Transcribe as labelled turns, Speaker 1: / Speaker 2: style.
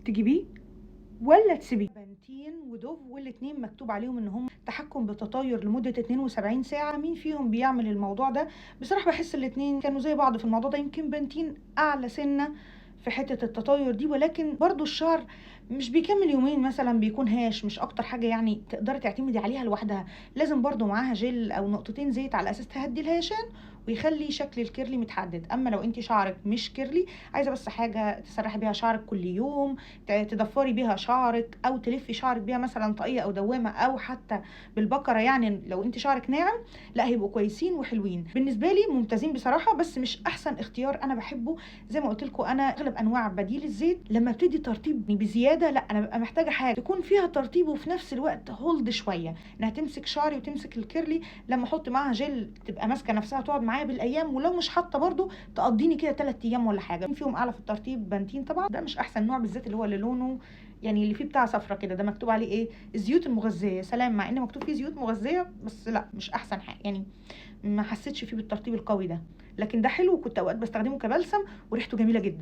Speaker 1: تجيبيه ولا تسيبيه. بنتين ودوف والاتنين مكتوب عليهم ان هم تحكم بالتطاير لمده 72 ساعه. مين فيهم بيعمل الموضوع ده؟ بصراحه بحس الاتنين كانوا زي بعض في الموضوع ده، يمكن بنتين اعلى سنه في حته التطاير دي، ولكن برضو الشعر مش بيكمل يومين مثلا، بيكون هاش، مش اكتر حاجه يعني تقدري تعتمدي عليها لوحدها. لازم برضو معاها جل او نقطتين زيت على اساس تهدي الهيشان ويخلي شكل الكيرلي متحدد. اما لو انت شعرك مش كيرلي، عايزه بس حاجه تسرحي بيها شعرك كل يوم، تضفري بيها شعرك او تلفي شعرك بيها مثلا طاقيه او دوامه او حتى بالبكره، يعني لو انت شعرك ناعم، لا هيبقوا كويسين وحلوين بالنسبه لي، ممتازين بصراحه، بس مش احسن اختيار انا بحبه. زي ما قلت لكم انا اغلب انواع بديل الزيت لما بتدي ترطيب بزياده، لا انا ببقى محتاجه حاجه تكون فيها ترطيب وفي نفس الوقت هولد شويه، انها تمسك شعري وتمسك الكيرلي. لما احط معاها جل تبقى ماسكه نفسها تقعد معايا بالايام، ولو مش حاطه برده تقضيني كده 3 ايام ولا حاجه. فيهم اعلى في الترطيب بنتين طبعا، ده مش احسن نوع بالذات اللي هو اللي لونه يعني اللي فيه بتاع صفرة كده، ده مكتوب عليه ايه؟ الزيوت المغذيه. سلام، مع ان مكتوب فيه زيوت مغذيه بس لا مش احسن حاجه يعني، ما حسيتش فيه بالترطيب القوي ده. لكن ده حلو وكنت اوقات بستخدمه كبلسم وريحته جميله جدا.